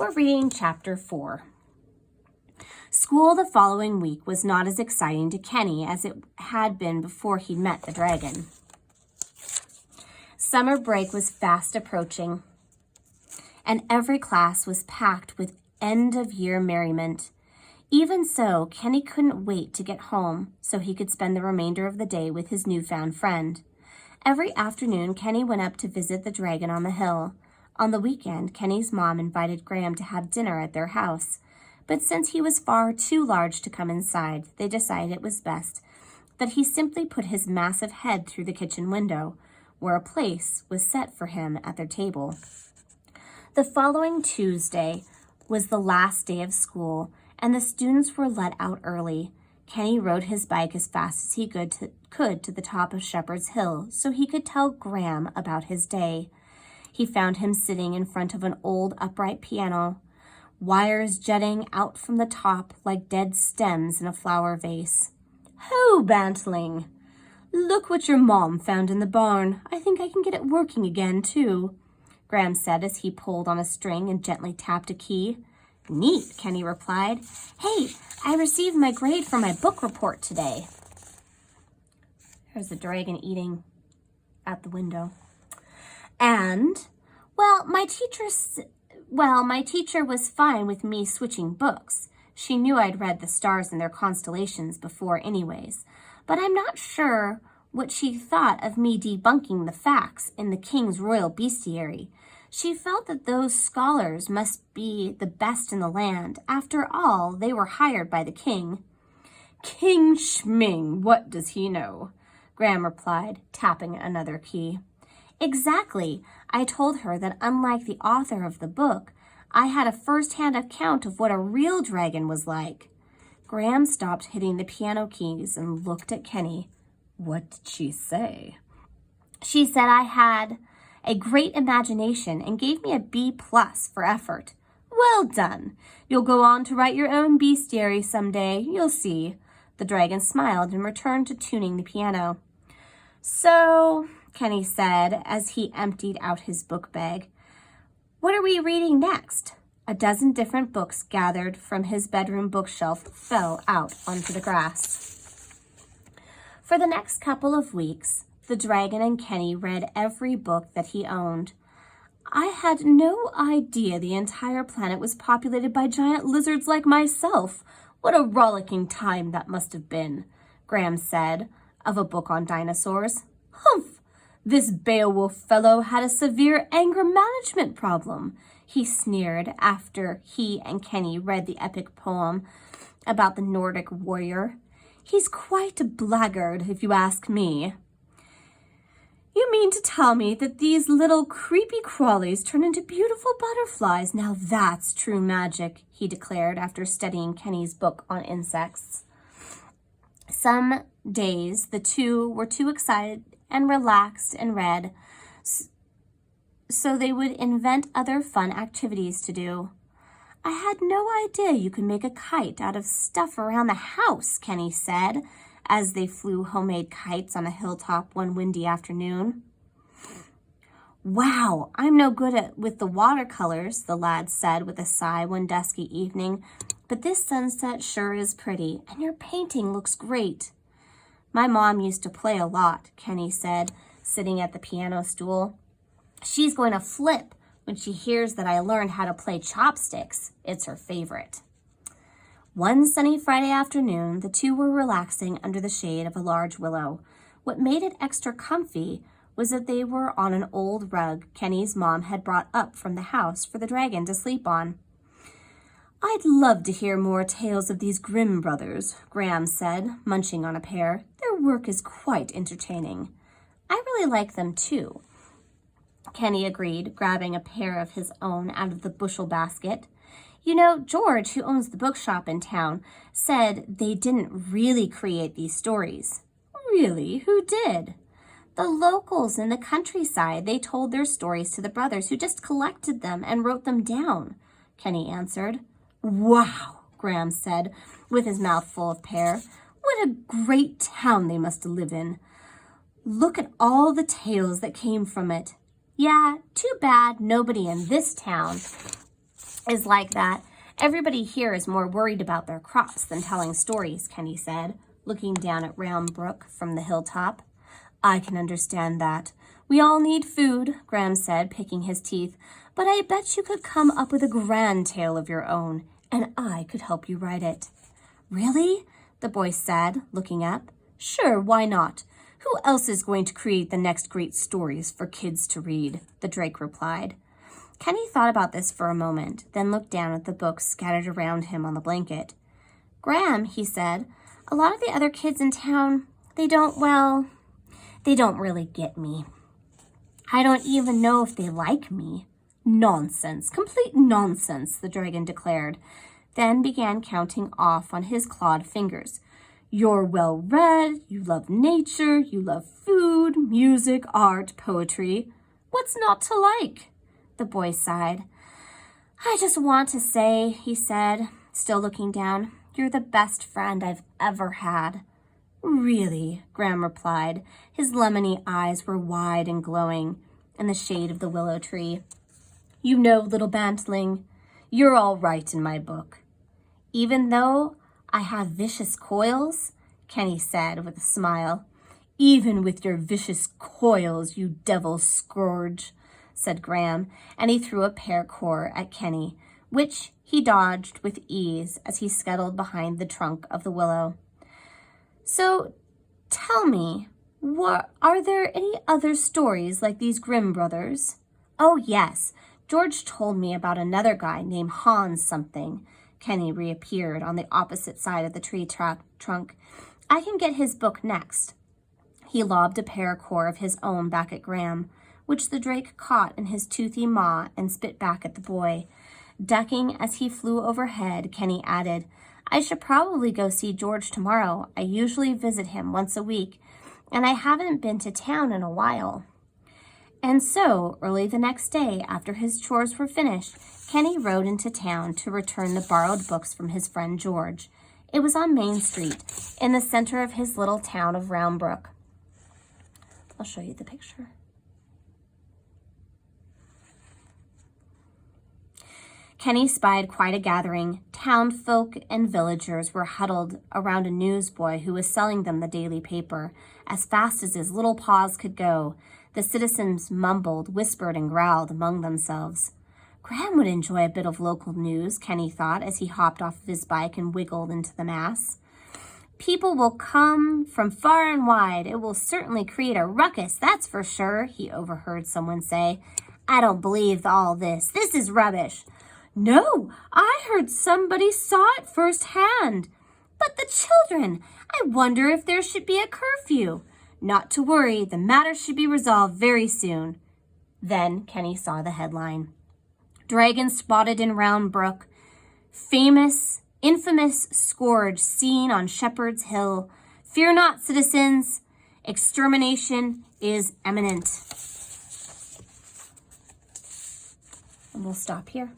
We're reading chapter 4. School the following week was not as exciting to Kenny as it had been before he met the dragon. Summer break was fast approaching, and every class was packed with end-of-year merriment. Even so, Kenny couldn't wait to get home so he could spend the remainder of the day with his newfound friend. Every afternoon, Kenny went up to visit the dragon on the hill. On the weekend, Kenny's mom invited Graham to have dinner at their house. But since he was far too large to come inside, they decided it was best that he simply put his massive head through the kitchen window, where a place was set for him at their table. The following Tuesday was the last day of school, and the students were let out early. Kenny rode his bike as fast as he could to the top of Shepherd's Hill so he could tell Graham about his day. He found him sitting in front of an old upright piano, wires jetting out from the top like dead stems in a flower vase. "Ho, bantling! Look what your mom found in the barn. I think I can get it working again, too," Graham said as he pulled on a string and gently tapped a key. "Neat," Kenny replied. "Hey, I received my grade for my book report today." There's the dragon eating at the window. "And, my teacher was fine with me switching books. She knew I'd read the stars and their constellations before anyways, but I'm not sure what she thought of me debunking the facts in the King's Royal Bestiary. She felt that those scholars must be the best in the land. After all, they were hired by the king." "King Schming, what does he know?" Graham replied, tapping another key. "Exactly. I told her that unlike the author of the book, I had a first-hand account of what a real dragon was like." Graham stopped hitting the piano keys and looked at Kenny. "What did she say?" "She said I had a great imagination and gave me a B+ for effort." "Well done. You'll go on to write your own bestiary someday. You'll see." The dragon smiled and returned to tuning the piano. "So," Kenny said as he emptied out his book bag, "what are we reading next?" A dozen different books gathered from his bedroom bookshelf fell out onto the grass. For the next couple of weeks, the dragon and Kenny read every book that he owned. "I had no idea the entire planet was populated by giant lizards like myself. What a rollicking time that must have been," Graham said of a book on dinosaurs. "Humph! This Beowulf fellow had a severe anger management problem," he sneered after he and Kenny read the epic poem about the Nordic warrior. "He's quite a blackguard, if you ask me." "You mean to tell me that these little creepy crawlies turn into beautiful butterflies? Now that's true magic," he declared after studying Kenny's book on insects. Some days the two were too excited and relaxed and read, so they would invent other fun activities to do. "I had no idea you could make a kite out of stuff around the house," Kenny said, as they flew homemade kites on a hilltop one windy afternoon. "Wow, I'm no good with the watercolors," the lad said with a sigh one dusky evening, "but this sunset sure is pretty, and your painting looks great." "My mom used to play a lot," Kenny said, sitting at the piano stool. "She's going to flip when she hears that I learned how to play chopsticks. It's her favorite." One sunny Friday afternoon, the two were relaxing under the shade of a large willow. What made it extra comfy was that they were on an old rug Kenny's mom had brought up from the house for the dragon to sleep on. "I'd love to hear more tales of these Grimm brothers," Graham said, munching on a pear. "Their work is quite entertaining." "I really like them too," Kenny agreed, grabbing a pair of his own out of the bushel basket. "You know, George, who owns the bookshop in town, said they didn't really create these stories." "Really? Who did?" "The locals in the countryside. They told their stories to the brothers who just collected them and wrote them down," Kenny answered. "Wow," Graham said, with his mouth full of pear. "What a great town they must live in. Look at all the tales that came from it." "Yeah, too bad nobody in this town is like that. Everybody here is more worried about their crops than telling stories, Kenny said, looking down at Round Brook from the hilltop. I can understand that. We all need food, Graham said, picking his teeth, but I bet you could come up with a grand tale of your own, and I could help you write it. Really? The boy said, looking up. Sure, why not? Who else is going to create the next great stories for kids to read? The Drake replied. Kenny thought about this for a moment, then looked down at the books scattered around him on the blanket. Graham, he said, a lot of the other kids in town, they don't really get me. I don't even know if they like me. Nonsense, complete nonsense, the dragon declared, then began counting off on his clawed fingers. You're well-read, you love nature, you love food, music, art, poetry. What's not to like? The boy sighed. I just want to say, he said, still looking down, you're the best friend I've ever had. Really, Graham replied. His lemony eyes were wide and glowing in the shade of the willow tree. You know, little bantling, you're all right in my book. Even though I have vicious coils, Kenny said with a smile. Even with your vicious coils, you devil scourge, said Graham, and he threw a pear core at Kenny, which he dodged with ease as he scuttled behind the trunk of the willow. So, tell me, are there any other stories like these Grimm brothers? Oh, yes. George told me about another guy named Hans something. Kenny reappeared on the opposite side of the tree trunk. I can get his book next. He lobbed a pear core of his own back at Graham, which the drake caught in his toothy maw and spit back at the boy. Ducking as he flew overhead, Kenny added, I should probably go see George tomorrow. I usually visit him once a week, and I haven't been to town in a while. And so, early the next day, after his chores were finished, Kenny rode into town to return the borrowed books from his friend George. It was on Main Street, in the center of his little town of Round Brook. I'll show you the picture. Kenny spied quite a gathering. Townfolk and villagers were huddled around a newsboy who was selling them the daily paper as fast as his little paws could go. The citizens mumbled, whispered, and growled among themselves. Graham would enjoy a bit of local news, Kenny thought as he hopped off of his bike and wiggled into the mass. People will come from far and wide. It will certainly create a ruckus, that's for sure, he overheard someone say. I don't believe all this. This is rubbish. No, I heard somebody saw it firsthand. But the children, I wonder if there should be a curfew. Not to worry, the matter should be resolved very soon. Then Kenny saw the headline. Dragon spotted in Round Brook. Infamous scourge seen on Shepherd's Hill. Fear not, citizens. Extermination is imminent. And we'll stop here.